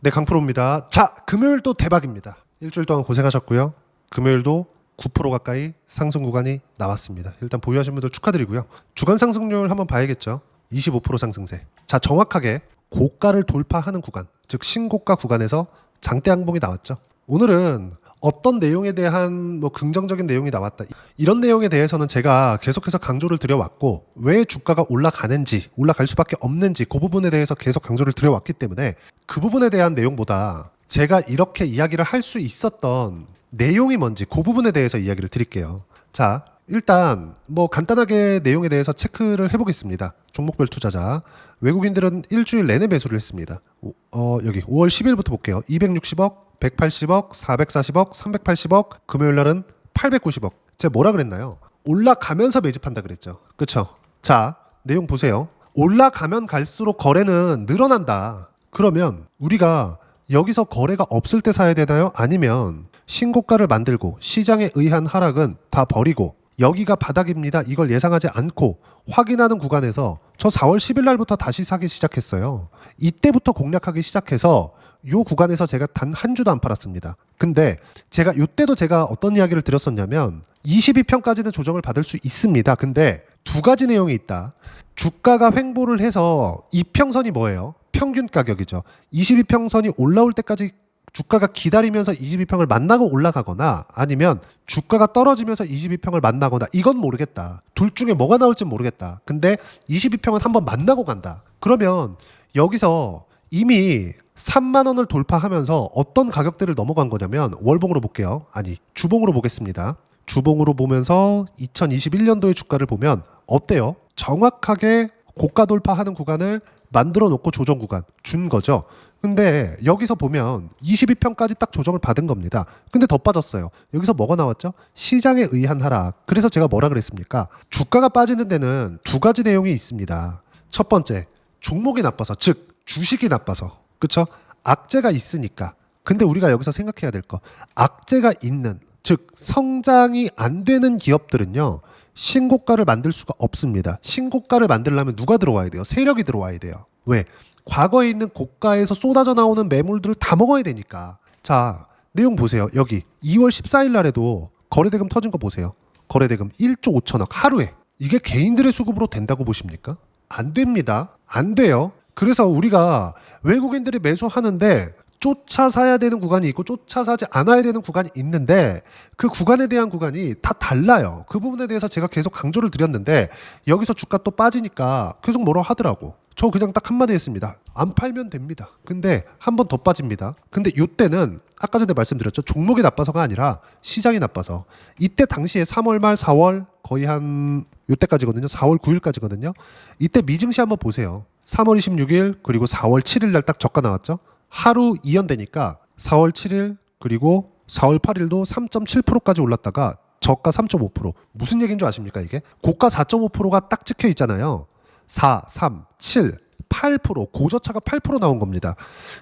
네, 강프로입니다. 자, 금요일도 대박입니다. 일주일 동안 고생하셨고요. 금요일도 9% 가까이 상승 구간이 나왔습니다. 일단 보유하신 분들 축하드리고요. 주간 상승률 한번 봐야겠죠. 25% 상승세. 자, 정확하게 고가를 돌파하는 구간, 즉 신고가 구간에서 장대 양봉이 나왔죠. 오늘은 어떤 내용에 대한 긍정적인 내용이 나왔다, 이런 내용에 대해서는 제가 계속해서 강조를 드려왔고, 왜 주가가 올라가는지, 올라갈 수밖에 없는지 그 부분에 대해서 계속 강조를 드려왔기 때문에 그 부분에 대한 내용보다 제가 이렇게 이야기를 할 수 있었던 내용이 뭔지 그 부분에 대해서 이야기를 드릴게요. 자, 일단 간단하게 내용에 대해서 체크를 해보겠습니다. 종목별 투자자, 외국인들은 일주일 내내 매수를 했습니다. 여기 5월 10일부터 볼게요. 260억, 180억, 440억, 380억, 금요일 날은 890억. 제가 뭐라 그랬나요? 올라가면서 매집한다 그랬죠. 그쵸? 자, 내용 보세요. 올라가면 갈수록 거래는 늘어난다. 그러면 우리가 여기서 거래가 없을 때 사야 되나요? 아니면 신고가를 만들고 시장에 의한 하락은 다 버리고 여기가 바닥입니다, 이걸 예상하지 않고 확인하는 구간에서 저 4월 10일 날부터 다시 사기 시작했어요. 이때부터 공략하기 시작해서 요 구간에서 제가 단 한 주도 안 팔았습니다. 근데 제가 요때도 제가 어떤 이야기를 드렸었냐면 22평까지는 조정을 받을 수 있습니다. 근데 두 가지 내용이 있다. 주가가 횡보를 해서 이평선이 뭐예요? 평균 가격이죠. 22평선이 올라올 때까지 주가가 기다리면서 22평을 만나고 올라가거나, 아니면 주가가 떨어지면서 22평을 만나거나, 이건 모르겠다. 둘 중에 뭐가 나올지 모르겠다. 근데 22평은 한번 만나고 간다. 그러면 여기서 이미 3만 원을 돌파하면서 어떤 가격대를 넘어간 거냐면, 월봉으로 볼게요. 아니, 주봉으로 보겠습니다. 주봉으로 보면서 2021년도의 주가를 보면 어때요? 정확하게 고가 돌파하는 구간을 만들어 놓고 조정 구간 준 거죠. 근데 여기서 보면 22평까지 딱 조정을 받은 겁니다. 근데 더 빠졌어요. 여기서 뭐가 나왔죠? 시장에 의한 하락. 그래서 제가 뭐라 그랬습니까? 주가가 빠지는 데는 두 가지 내용이 있습니다. 첫 번째, 종목이 나빠서, 즉 주식이 나빠서. 그쵸? 악재가 있으니까. 근데 우리가 여기서 생각해야 될 거, 악재가 있는, 즉 성장이 안 되는 기업들은요, 신고가를 만들 수가 없습니다. 신고가를 만들려면 누가 들어와야 돼요? 세력이 들어와야 돼요. 왜? 과거에 있는 고가에서 쏟아져 나오는 매물들을 다 먹어야 되니까. 자, 내용 보세요. 여기 2월 14일 날에도 거래대금 터진 거 보세요. 거래대금 1조 5천억 하루에. 이게 개인들의 수급으로 된다고 보십니까? 안 됩니다. 안 돼요. 그래서 우리가 외국인들이 매수하는데 쫓아 사야 되는 구간이 있고 쫓아 사지 않아야 되는 구간이 있는데, 그 구간에 대한 구간이 다 달라요. 그 부분에 대해서 제가 계속 강조를 드렸는데 여기서 주가 또 빠지니까 계속 뭐라 하더라고. 저 그냥 딱 한마디 했습니다. 안 팔면 됩니다. 근데 한 번 더 빠집니다. 근데 이때는 아까 전에 말씀드렸죠. 종목이 나빠서가 아니라 시장이 나빠서. 이때 당시에 3월 말 4월 거의 한 이때까지거든요. 4월 9일까지거든요. 이때 미증시 한번 보세요. 3월 26일 그리고 4월 7일 날 딱 저가 나왔죠. 하루 이연되니까 4월 7일 그리고 4월 8일도 3.7%까지 올랐다가 저가 3.5%. 무슨 얘기인 줄 아십니까 이게? 고가 4.5%가 딱 찍혀 있잖아요. 4, 3, 7, 8%, 고저차가 8% 나온 겁니다.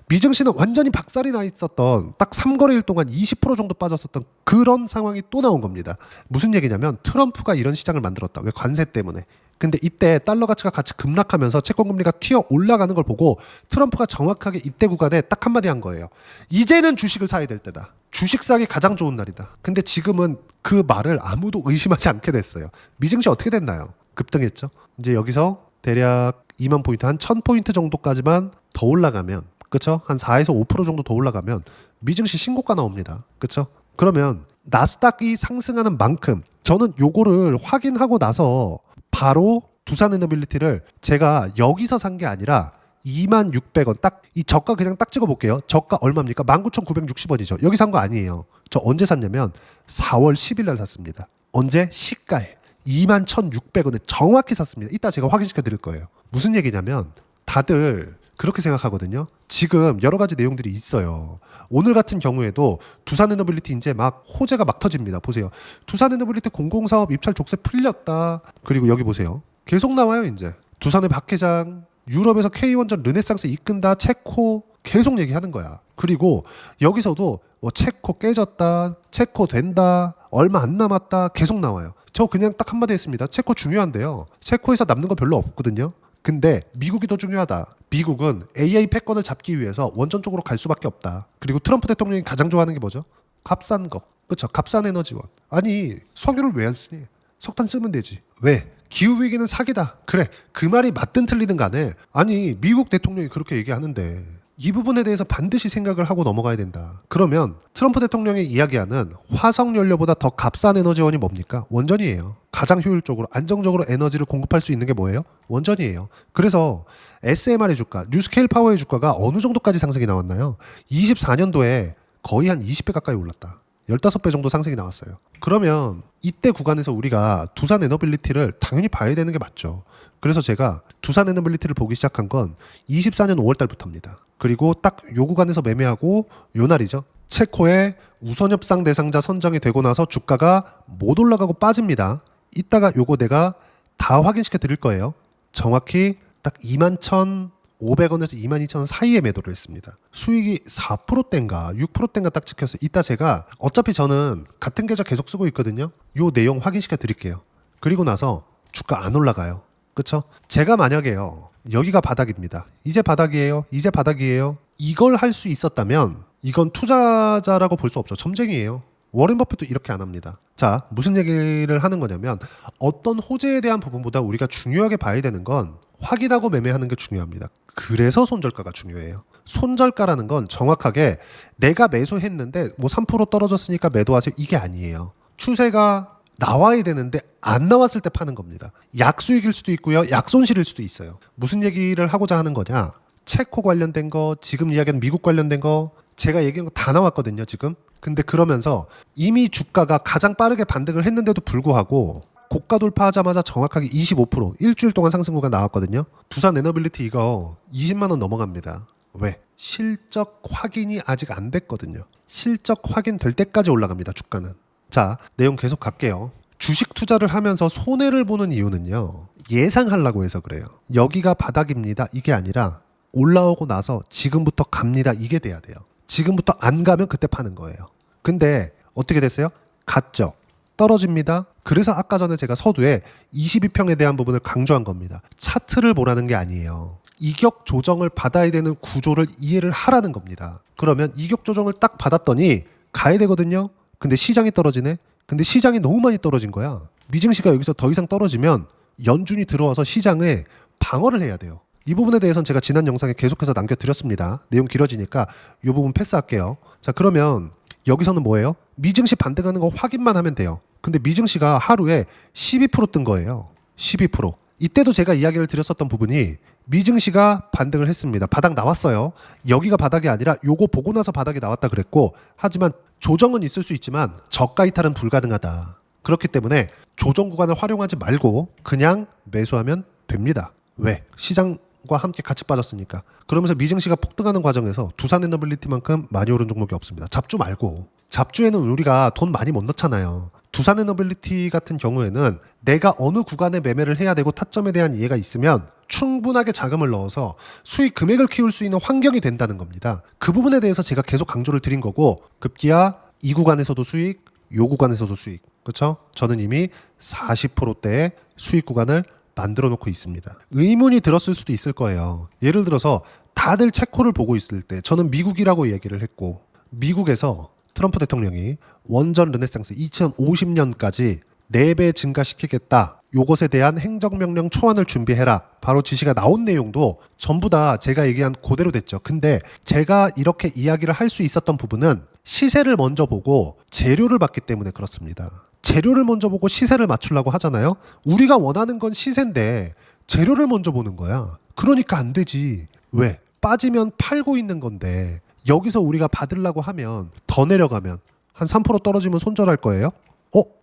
미증시는 완전히 박살이 나 있었던, 딱 3거래일 동안 20% 정도 빠졌었던 그런 상황이 또 나온 겁니다. 무슨 얘기냐면 트럼프가 이런 시장을 만들었다. 왜? 관세 때문에. 근데 이때 달러 가치가 같이 급락하면서 채권금리가 튀어 올라가는 걸 보고 트럼프가 정확하게 이때 구간에 딱 한마디 한 거예요. 이제는 주식을 사야 될 때다. 주식 사기 가장 좋은 날이다. 근데 지금은 그 말을 아무도 의심하지 않게 됐어요. 미증시 어떻게 됐나요? 급등했죠. 이제 여기서 대략 2만 포인트, 한 1000포인트 정도까지만 더 올라가면, 그쵸? 한 4에서 5% 정도 더 올라가면 미증시 신고가 나옵니다. 그쵸? 그러면 나스닥이 상승하는 만큼 저는 요거를 확인하고 나서 바로 두산에너빌리티를 제가 여기서 산 게 아니라 26,600원, 딱 이 저가 그냥 딱 찍어 볼게요. 저가 얼마입니까? 19,960원이죠. 여기 산 거 아니에요. 저 언제 샀냐면 4월 10일 날 샀습니다. 언제? 시가에 21,600원에 정확히 샀습니다. 이따 제가 확인시켜 드릴 거예요. 무슨 얘기냐면 다들 그렇게 생각하거든요. 지금 여러 가지 내용들이 있어요. 오늘 같은 경우에도 두산에너빌리티 이제 막 호재가 막 터집니다. 보세요. 두산에너빌리티 공공사업 입찰 족쇄 풀렸다. 그리고 여기 보세요. 계속 나와요 이제. 두산의 박 회장, 유럽에서 K원전 르네상스 이끈다, 체코 계속 얘기하는 거야. 그리고 여기서도 체코 깨졌다, 체코 된다, 얼마 안 남았다 계속 나와요. 저 그냥 딱 한마디 했습니다. 체코 중요한데요. 체코에서 남는 거 별로 없거든요. 근데 미국이 더 중요하다. 미국은 AI 패권을 잡기 위해서 원전 쪽으로 갈 수밖에 없다. 그리고 트럼프 대통령이 가장 좋아하는 게 뭐죠? 값싼 거. 그렇죠. 값싼 에너지원. 아니 석유를 왜 안 쓰니? 석탄 쓰면 되지. 왜? 기후위기는 사기다. 그래. 그 말이 맞든 틀리든 간에 아니 미국 대통령이 그렇게 얘기하는데 이 부분에 대해서 반드시 생각을 하고 넘어가야 된다. 그러면 트럼프 대통령이 이야기하는 화석연료보다 더 값싼 에너지원이 뭡니까? 원전이에요. 가장 효율적으로 안정적으로 에너지를 공급할 수 있는 게 뭐예요? 원전이에요. 그래서 SMR의 주가, 뉴스케일 파워의 주가가 어느 정도까지 상승이 나왔나요? 24년도에 거의 한 20배 가까이 올랐다. 15배 정도 상승이 나왔어요. 그러면 이때 구간에서 우리가 두산 에너빌리티를 당연히 봐야 되는 게 맞죠. 그래서 제가 두산 에너빌리티를 보기 시작한 건 24년 5월 달부터입니다. 그리고 딱 요 구간에서 매매하고 요 날이죠. 체코의 우선협상 대상자 선정이 되고 나서 주가가 못 올라가고 빠집니다. 이따가 요거 내가 다 확인시켜 드릴 거예요. 정확히 딱 21,500원에서 22,000원 사이에 매도를 했습니다. 수익이 4%대인가 6%대인가 딱 찍혔어요. 이따 제가 어차피 저는 같은 계좌 계속 쓰고 있거든요. 요 내용 확인시켜 드릴게요. 그리고 나서 주가 안 올라가요. 그쵸? 제가 만약에요. 여기가 바닥입니다. 이제 바닥이에요. 이제 바닥이에요. 이걸 할 수 있었다면 이건 투자자라고 볼 수 없죠. 점쟁이에요. 워렌 버핏도 이렇게 안 합니다. 자, 무슨 얘기를 하는 거냐면 어떤 호재에 대한 부분보다 우리가 중요하게 봐야 되는 건 확인하고 매매하는 게 중요합니다. 그래서 손절가가 중요해요. 손절가라는 건 정확하게 내가 매수했는데 뭐 3% 떨어졌으니까 매도하세요. 이게 아니에요. 추세가 나와야 되는데 안 나왔을 때 파는 겁니다. 약수익일 수도 있고요. 약손실일 수도 있어요. 무슨 얘기를 하고자 하는 거냐? 체코 관련된 거, 지금 이야기하는 미국 관련된 거 제가 얘기한 거 다 나왔거든요. 지금. 근데 그러면서 이미 주가가 가장 빠르게 반등을 했는데도 불구하고 고가 돌파하자마자 정확하게 25% 일주일 동안 상승 구간 나왔거든요. 두산 에너빌리티 이거 20만 원 넘어갑니다. 왜? 실적 확인이 아직 안 됐거든요. 실적 확인될 때까지 올라갑니다. 주가는. 자, 내용 계속 갈게요. 주식 투자를 하면서 손해를 보는 이유는요. 예상하려고 해서 그래요. 여기가 바닥입니다. 이게 아니라 올라오고 나서 지금부터 갑니다. 이게 돼야 돼요. 지금부터 안 가면 그때 파는 거예요. 근데 어떻게 됐어요? 갔죠. 떨어집니다. 그래서 아까 전에 제가 서두에 22평에 대한 부분을 강조한 겁니다. 차트를 보라는 게 아니에요. 이격 조정을 받아야 되는 구조를 이해를 하라는 겁니다. 그러면 이격 조정을 딱 받았더니 가야 되거든요. 근데 시장이 떨어지네. 근데 시장이 너무 많이 떨어진 거야. 미증시가 여기서 더 이상 떨어지면 연준이 들어와서 시장에 방어를 해야 돼요. 이 부분에 대해서는 제가 지난 영상에 계속해서 남겨드렸습니다. 내용 길어지니까 이 부분 패스할게요. 자, 그러면 여기서는 뭐예요? 미증시 반등하는 거 확인만 하면 돼요. 근데 미증시가 하루에 12% 뜬 거예요. 12%. 이때도 제가 이야기를 드렸었던 부분이 미증시가 반등을 했습니다. 바닥 나왔어요. 여기가 바닥이 아니라 요거 보고 나서 바닥이 나왔다 그랬고, 하지만 조정은 있을 수 있지만 저가 이탈은 불가능하다. 그렇기 때문에 조정 구간을 활용하지 말고 그냥 매수하면 됩니다. 왜? 시장과 함께 같이 빠졌으니까. 그러면서 미증시가 폭등하는 과정에서 두산 에너빌리티만큼 많이 오른 종목이 없습니다. 잡주 말고. 잡주에는 우리가 돈 많이 못 넣잖아요. 두산 에너빌리티 같은 경우에는 내가 어느 구간에 매매를 해야 되고 타점에 대한 이해가 있으면 충분하게 자금을 넣어서 수익 금액을 키울 수 있는 환경이 된다는 겁니다. 그 부분에 대해서 제가 계속 강조를 드린 거고, 급기야 이 구간에서도 수익, 요 구간에서도 수익. 그렇죠? 저는 이미 40%대의 수익 구간을 만들어 놓고 있습니다. 의문이 들었을 수도 있을 거예요. 예를 들어서 다들 체코를 보고 있을 때 저는 미국이라고 얘기를 했고, 미국에서 트럼프 대통령이 원전 르네상스 2050년까지 4배 증가시키겠다. 요것에 대한 행정명령 초안을 준비해라. 바로 지시가 나온 내용도 전부 다 제가 얘기한 그대로 됐죠. 근데 제가 이렇게 이야기를 할 수 있었던 부분은 시세를 먼저 보고 재료를 봤기 때문에 그렇습니다. 재료를 먼저 보고 시세를 맞추려고 하잖아요. 우리가 원하는 건 시세인데 재료를 먼저 보는 거야. 그러니까 안 되지. 왜? 빠지면 팔고 있는 건데 여기서 우리가 받으려고 하면 더 내려가면 한 3% 떨어지면 손절할 거예요?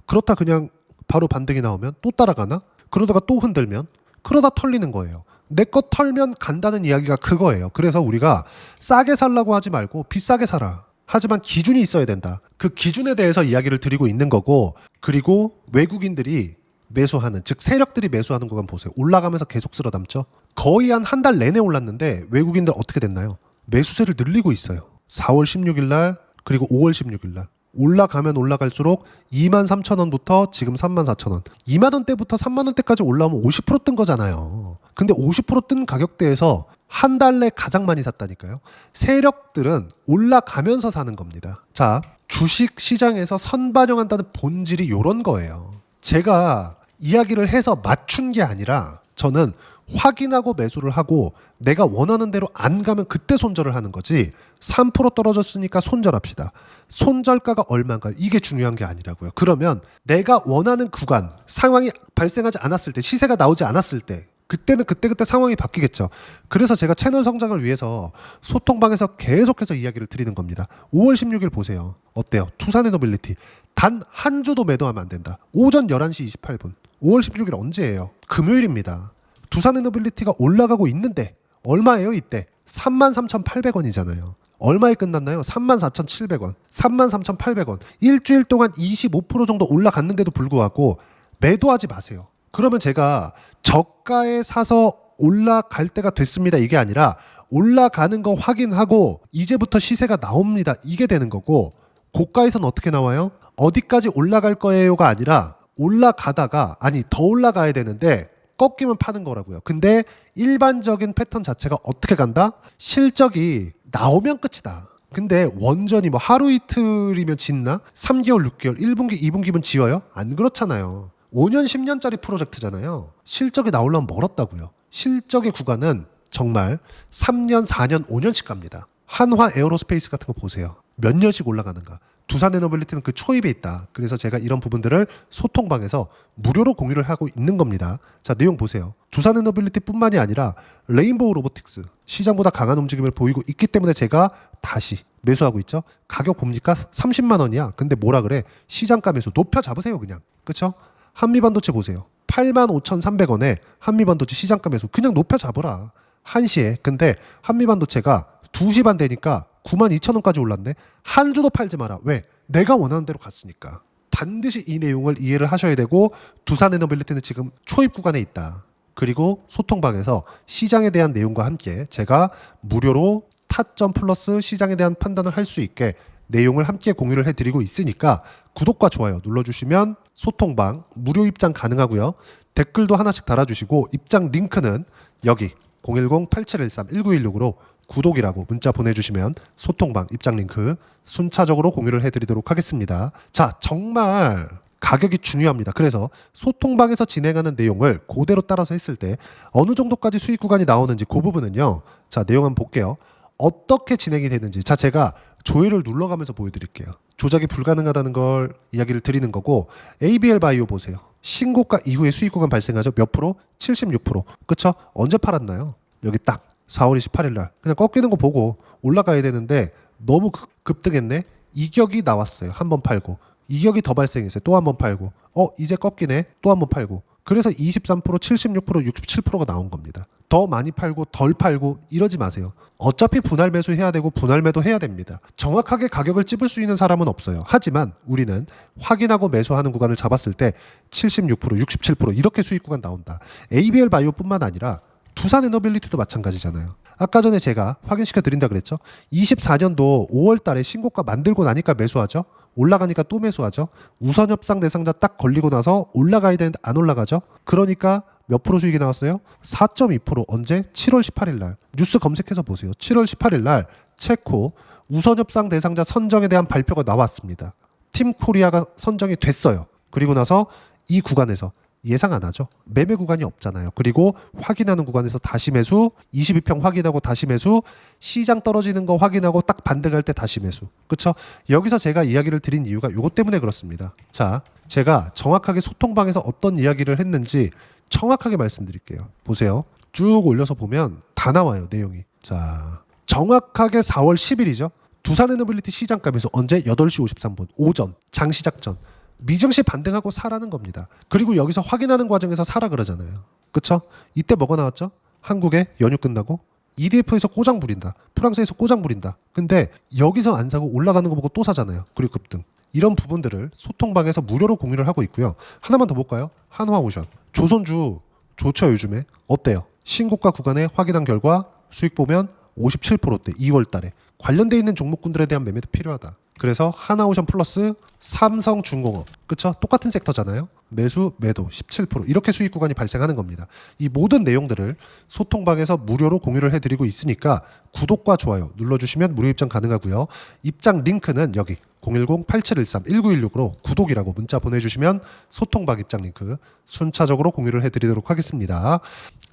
그렇다 그냥 바로 반등이 나오면 또 따라가나? 그러다가 또 흔들면? 그러다 털리는 거예요. 내 거 털면 간다는 이야기가 그거예요. 그래서 우리가 싸게 살라고 하지 말고 비싸게 사라. 하지만 기준이 있어야 된다. 그 기준에 대해서 이야기를 드리고 있는 거고, 그리고 외국인들이 매수하는, 즉 세력들이 매수하는 구간 보세요. 올라가면서 계속 쓸어 담죠. 거의 한 달 내내 올랐는데 외국인들 어떻게 됐나요? 매수세를 늘리고 있어요. 4월 16일 날 그리고 5월 16일 날 올라가면 올라갈수록 23,000원부터 지금 34,000원. 2만원대부터 3만원대까지 올라오면 50%뜬 거잖아요. 근데 50%뜬 가격대에서 한 달 내 가장 많이 샀다니까요. 세력들은 올라가면서 사는 겁니다. 자, 주식 시장에서 선반영한다는 본질이 이런 거예요. 제가 이야기를 해서 맞춘 게 아니라 저는 확인하고 매수를 하고 내가 원하는 대로 안 가면 그때 손절을 하는 거지. 3% 떨어졌으니까 손절합시다. 손절가가 얼마인가 이게 중요한 게 아니라고요. 그러면 내가 원하는 구간 상황이 발생하지 않았을 때 시세가 나오지 않았을 때 그때는 그때 상황이 바뀌겠죠. 그래서 제가 채널 성장을 위해서 소통방에서 계속해서 이야기를 드리는 겁니다. 5월 16일 보세요. 어때요? 투산에너빌리티 단 한 주도 매도하면 안 된다. 오전 11시 28분 5월 16일 언제예요? 금요일입니다. 두산에너빌리티가 올라가고 있는데 얼마예요 이때? 33,800원이잖아요. 얼마에 끝났나요? 34,700원, 33,800원. 일주일 동안 25% 정도 올라갔는데도 불구하고 매도하지 마세요. 그러면 제가 저가에 사서 올라갈 때가 됐습니다. 이게 아니라 올라가는 거 확인하고 이제부터 시세가 나옵니다. 이게 되는 거고 고가에서는 어떻게 나와요? 어디까지 올라갈 거예요가 아니라 올라가다가 아니 더 올라가야 되는데 꺾이면 파는 거라고요. 근데 일반적인 패턴 자체가 어떻게 간다? 실적이 나오면 끝이다. 근데 원전이 뭐 하루 이틀이면 짓나? 3개월, 6개월, 1분기, 2분기면 지어요? 안 그렇잖아요. 5년, 10년짜리 프로젝트잖아요. 실적이 나오려면 멀었다고요. 실적의 구간은 정말 3년, 4년, 5년씩 갑니다. 한화 에어로스페이스 같은 거 보세요. 몇 년씩 올라가는가. 두산에너빌리티는 그 초입에 있다. 그래서 제가 이런 부분들을 소통방에서 무료로 공유를 하고 있는 겁니다. 자, 내용 보세요. 두산에너빌리티뿐만이 아니라 레인보우 로보틱스 시장보다 강한 움직임을 보이고 있기 때문에 제가 다시 매수하고 있죠. 가격 봅니까? 30만 원이야. 근데 뭐라 그래? 시장가 매수 높여 잡으세요 그냥. 그렇죠? 한미반도체 보세요. 85,300원에 한미반도체 시장가 매수 그냥 높여 잡으라. 1시에. 근데 한미반도체가 2시 반 되니까 92,000원까지 올랐네. 한 주도 팔지 마라. 왜? 내가 원하는 대로 갔으니까. 반드시 이 내용을 이해를 하셔야 되고 두산에너빌리티는 지금 초입 구간에 있다. 그리고 소통방에서 시장에 대한 내용과 함께 제가 무료로 타점 플러스 시장에 대한 판단을 할 수 있게 내용을 함께 공유를 해드리고 있으니까 구독과 좋아요 눌러주시면 소통방 무료 입장 가능하고요. 댓글도 하나씩 달아주시고 입장 링크는 여기 010-8713-1916으로 구독이라고 문자 보내주시면 소통방 입장 링크 순차적으로 공유를 해드리도록 하겠습니다. 자, 정말 가격이 중요합니다. 그래서 소통방에서 진행하는 내용을 그대로 따라서 했을 때 어느 정도까지 수익 구간이 나오는지 그 부분은요. 자, 내용 한번 볼게요. 어떻게 진행이 되는지 자 제가 조회를 눌러가면서 보여드릴게요. 조작이 불가능하다는 걸 이야기를 드리는 거고 ABL 바이오 보세요. 신고가 이후에 수익 구간 발생하죠. 몇 프로? 76%. 그쵸? 언제 팔았나요? 여기 딱 4월 28일 날 그냥 꺾이는 거 보고 올라가야 되는데 너무 급등했네. 이격이 나왔어요. 한 번 팔고 이격이 더 발생했어요. 또 한 번 팔고 이제 꺾이네. 또 한 번 팔고 그래서 23%, 76%, 67%가 나온 겁니다. 더 많이 팔고 덜 팔고 이러지 마세요. 어차피 분할 매수해야 되고 분할 매도 해야 됩니다. 정확하게 가격을 찝을 수 있는 사람은 없어요. 하지만 우리는 확인하고 매수하는 구간을 잡았을 때 76%, 67% 이렇게 수익 구간 나온다. ABL 바이오뿐만 아니라 두산에너빌리티도 마찬가지잖아요. 아까 전에 제가 확인시켜 드린다 그랬죠. 24년도 5월 달에 신고가 만들고 나니까 매수하죠. 올라가니까 또 매수하죠. 우선협상 대상자 딱 걸리고 나서 올라가야 되는데 안 올라가죠. 그러니까 몇 프로 수익이 나왔어요? 4.2% 언제? 7월 18일 날. 뉴스 검색해서 보세요. 7월 18일 날 체코 우선협상 대상자 선정에 대한 발표가 나왔습니다. 팀 코리아가 선정이 됐어요. 그리고 나서 이 구간에서 예상 안 하죠. 매매 구간이 없잖아요. 그리고 확인하는 구간에서 다시 매수, 22평 확인하고 다시 매수, 시장 떨어지는 거 확인하고 딱 반등 할 때 다시 매수. 그렇죠? 여기서 제가 이야기를 드린 이유가 이것 때문에 그렇습니다. 자, 제가 정확하게 소통방에서 어떤 이야기를 했는지 정확하게 말씀드릴게요. 보세요. 쭉 올려서 보면 다 나와요. 내용이. 자, 정확하게 4월 10일이죠. 두산에너빌리티 시장값에서 언제? 8시 53분 오전 장시작 전. 미증시 반등하고 사라는 겁니다. 그리고 여기서 확인하는 과정에서 사라 그러잖아요. 그쵸? 이때 뭐가 나왔죠? 한국에 연휴 끝나고 EDF에서 꼬장 부린다. 프랑스에서 꼬장 부린다. 근데 여기서 안 사고 올라가는 거 보고 또 사잖아요. 그리고 급등. 이런 부분들을 소통방에서 무료로 공유를 하고 있고요. 하나만 더 볼까요? 한화오션. 조선주 좋죠 요즘에. 어때요? 신고가 구간에 확인한 결과 수익 보면 57%대 2월 달에. 관련돼 있는 종목군들에 대한 매매도 필요하다. 그래서 하나오션 플러스 삼성중공업, 그쵸? 똑같은 섹터잖아요. 매수, 매도 17% 이렇게 수익 구간이 발생하는 겁니다. 이 모든 내용들을 소통방에서 무료로 공유를 해드리고 있으니까 구독과 좋아요 눌러주시면 무료 입장 가능하고요. 입장 링크는 여기 010-8713-1916으로 구독이라고 문자 보내주시면 소통방 입장 링크 순차적으로 공유를 해드리도록 하겠습니다.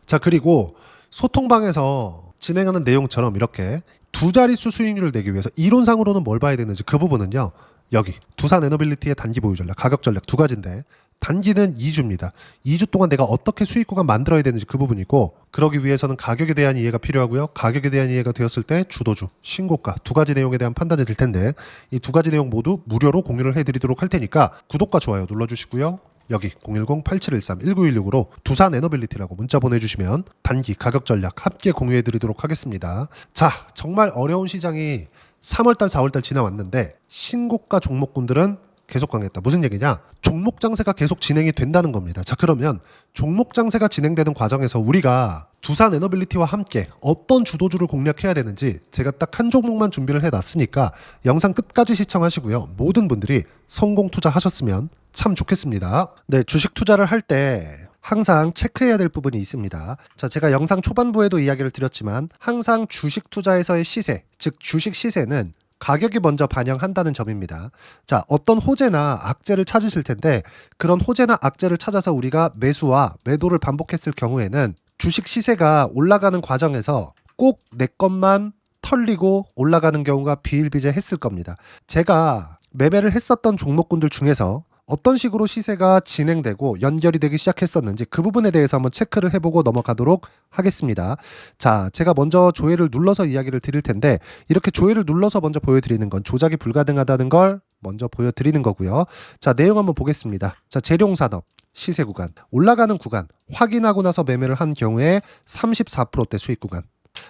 자, 그리고 소통방에서 진행하는 내용처럼 이렇게 두 자릿수 수익률을 내기 위해서 이론상으로는 뭘 봐야 되는지 그 부분은요. 여기 두산 에너빌리티의 단기 보유 전략, 가격 전략 두 가지인데 단기는 2주입니다. 2주 동안 내가 어떻게 수익 구간 만들어야 되는지 그 부분이고, 그러기 위해서는 가격에 대한 이해가 필요하고요. 가격에 대한 이해가 되었을 때 주도주, 신고가 두 가지 내용에 대한 판단이 될 텐데 이 두 가지 내용 모두 무료로 공유를 해드리도록 할 테니까 구독과 좋아요 눌러주시고요. 여기 010-8713-1916으로 두산 에너빌리티라고 문자 보내주시면 단기 가격 전략 함께 공유해드리도록 하겠습니다. 자, 정말 어려운 시장이 3월달 4월달 지나왔는데 신고가 종목군들은 계속 강했다. 무슨 얘기냐? 종목 장세가 계속 진행이 된다는 겁니다. 자, 그러면 종목 장세가 진행되는 과정에서 우리가 두산 에너빌리티와 함께 어떤 주도주를 공략해야 되는지 제가 딱 한 종목만 준비를 해놨으니까 영상 끝까지 시청하시고요. 모든 분들이 성공 투자하셨으면 참 좋겠습니다. 네, 주식 투자를 할 때 항상 체크해야 될 부분이 있습니다. 자, 제가 영상 초반부에도 이야기를 드렸지만 항상 주식 투자에서의 시세, 즉 주식 시세는 가격이 먼저 반영한다는 점입니다. 자, 어떤 호재나 악재를 찾으실 텐데 그런 호재나 악재를 찾아서 우리가 매수와 매도를 반복했을 경우에는 주식 시세가 올라가는 과정에서 꼭 내 것만 털리고 올라가는 경우가 비일비재했을 겁니다. 제가 매매를 했었던 종목군들 중에서 어떤 식으로 시세가 진행되고 연결이 되기 시작했었는지 그 부분에 대해서 한번 체크를 해보고 넘어가도록 하겠습니다. 자, 제가 먼저 조회를 눌러서 이야기를 드릴 텐데 이렇게 조회를 눌러서 먼저 보여드리는 건 조작이 불가능하다는 걸 먼저 보여드리는 거고요. 자, 내용 한번 보겠습니다. 자, 재룡산업 시세 구간, 올라가는 구간 확인하고 나서 매매를 한 경우에 34%대 수익 구간.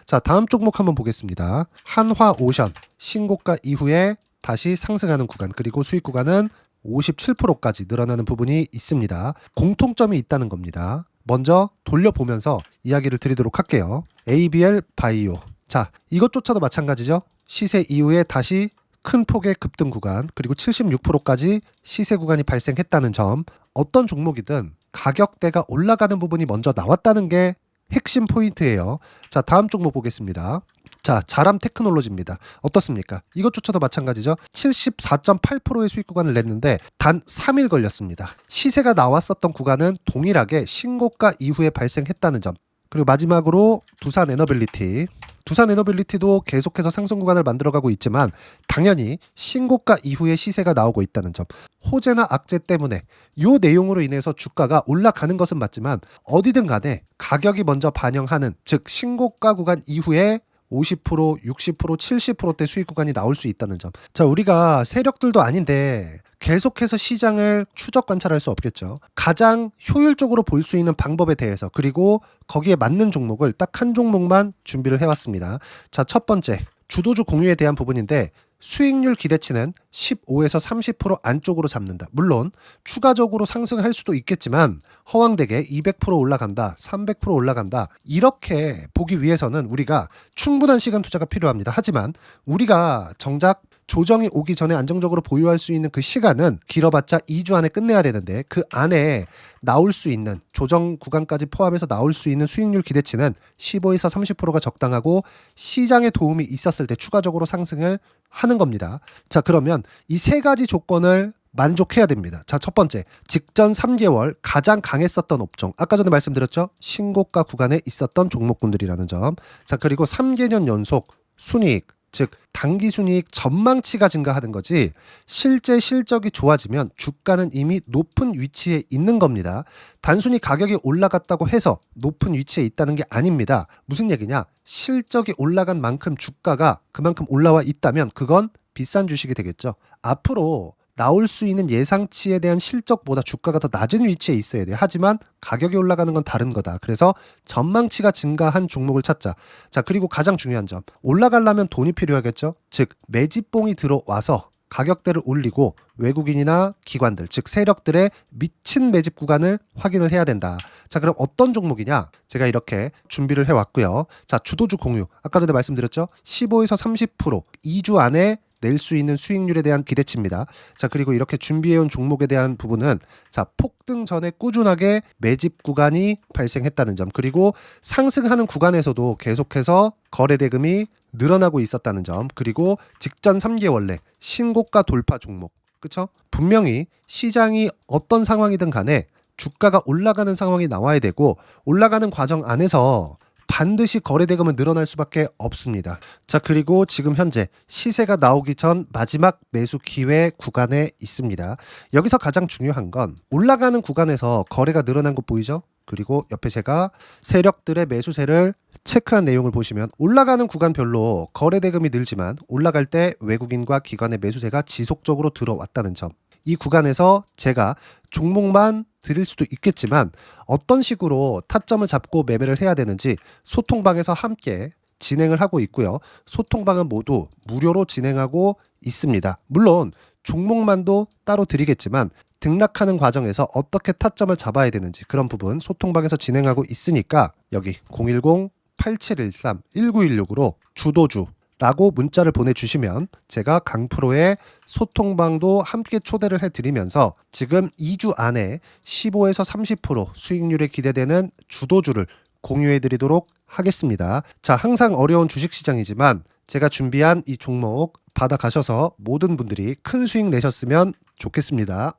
자, 다음 종목 한번 보겠습니다. 한화오션 신고가 이후에 다시 상승하는 구간, 그리고 수익 구간은 57%까지 늘어나는 부분이 있습니다. 공통점이 있다는 겁니다. 먼저 돌려보면서 이야기를 드리도록 할게요. ABL 바이오. 자, 이것조차도 마찬가지죠. 시세 이후에 다시 큰 폭의 급등 구간, 그리고 76%까지 시세 구간이 발생했다는 점. 어떤 종목이든 가격대가 올라가는 부분이 먼저 나왔다는 게 핵심 포인트예요. 자, 다음 종목 보겠습니다. 자, 자람 테크놀로지입니다. 어떻습니까? 이것조차도 마찬가지죠. 74.8%의 수익 구간을 냈는데 단 3일 걸렸습니다. 시세가 나왔었던 구간은 동일하게 신고가 이후에 발생했다는 점. 그리고 마지막으로 두산 에너빌리티. 두산 에너빌리티도 계속해서 상승 구간을 만들어가고 있지만 당연히 신고가 이후에 시세가 나오고 있다는 점. 호재나 악재 때문에 이 내용으로 인해서 주가가 올라가는 것은 맞지만 어디든 간에 가격이 먼저 반영하는, 즉 신고가 구간 이후에 50%, 60%, 70%대 수익 구간이 나올 수 있다는 점. 자, 우리가 세력들도 아닌데 계속해서 시장을 추적 관찰할 수 없겠죠. 가장 효율적으로 볼 수 있는 방법에 대해서, 그리고 거기에 맞는 종목을 딱 한 종목만 준비를 해왔습니다. 자, 첫 번째 주도주 공유에 대한 부분인데 수익률 기대치는 15에서 30% 안쪽으로 잡는다. 물론 추가적으로 상승할 수도 있겠지만 허황되게 200% 올라간다, 300% 올라간다, 이렇게 보기 위해서는 우리가 충분한 시간 투자가 필요합니다. 하지만 우리가 정작 조정이 오기 전에 안정적으로 보유할 수 있는 그 시간은 길어봤자 2주 안에 끝내야 되는데 그 안에 나올 수 있는, 조정 구간까지 포함해서 나올 수 있는 수익률 기대치는 15에서 30%가 적당하고 시장에 도움이 있었을 때 추가적으로 상승을 하는 겁니다. 자, 그러면 이 세 가지 조건을 만족해야 됩니다. 자, 첫 번째, 직전 3개월 가장 강했었던 업종. 아까 전에 말씀드렸죠? 신고가 구간에 있었던 종목군들이라는 점. 자, 그리고 3개년 연속 순이익, 즉 단기 순이익 전망치가 증가하는 거지 실제 실적이 좋아지면 주가는 이미 높은 위치에 있는 겁니다. 단순히 가격이 올라갔다고 해서 높은 위치에 있다는 게 아닙니다. 무슨 얘기냐? 실적이 올라간 만큼 주가가 그만큼 올라와 있다면 그건 비싼 주식이 되겠죠. 앞으로 나올 수 있는 예상치에 대한 실적보다 주가가 더 낮은 위치에 있어야 돼요. 하지만 가격이 올라가는 건 다른 거다. 그래서 전망치가 증가한 종목을 찾자. 자, 그리고 가장 중요한 점. 올라가려면 돈이 필요하겠죠. 즉 매집봉이 들어와서 가격대를 올리고 외국인이나 기관들, 즉 세력들의 미친 매집 구간을 확인을 해야 된다. 자, 그럼 어떤 종목이냐? 제가 이렇게 준비를 해왔고요. 자, 주도주 공유. 아까 전에 말씀드렸죠. 15에서 30% 2주 안에 낼 수 있는 수익률에 대한 기대치입니다. 자, 그리고 이렇게 준비해온 종목에 대한 부분은 자, 폭등 전에 꾸준하게 매집 구간이 발생했다는 점, 그리고 상승하는 구간에서도 계속해서 거래 대금이 늘어나고 있었다는 점, 그리고 직전 3개월 내 신고가 돌파 종목, 그쵸? 분명히 시장이 어떤 상황이든 간에 주가가 올라가는 상황이 나와야 되고, 올라가는 과정 안에서 반드시 거래 대금은 늘어날 수밖에 없습니다. 자, 그리고 지금 현재 시세가 나오기 전 마지막 매수 기회 구간에 있습니다. 여기서 가장 중요한 건 올라가는 구간에서 거래가 늘어난 거 보이죠? 그리고 옆에 제가 세력들의 매수세를 체크한 내용을 보시면 올라가는 구간별로 거래 대금이 늘지만 올라갈 때 외국인과 기관의 매수세가 지속적으로 들어왔다는 점, 이 구간에서 제가 종목만 드릴 수도 있겠지만 어떤 식으로 타점을 잡고 매매를 해야 되는지 소통방에서 함께 진행을 하고 있고요. 소통방은 모두 무료로 진행하고 있습니다. 물론 종목만도 따로 드리겠지만 등락하는 과정에서 어떻게 타점을 잡아야 되는지 그런 부분 소통방에서 진행하고 있으니까 여기 010-8713-1916으로 주도주 라고 문자를 보내주시면 제가 강프로의 소통방도 함께 초대를 해드리면서 지금 2주 안에 15에서 30% 수익률이 기대되는 주도주를 공유해드리도록 하겠습니다. 자, 항상 어려운 주식시장이지만 제가 준비한 이 종목 받아가셔서 모든 분들이 큰 수익 내셨으면 좋겠습니다.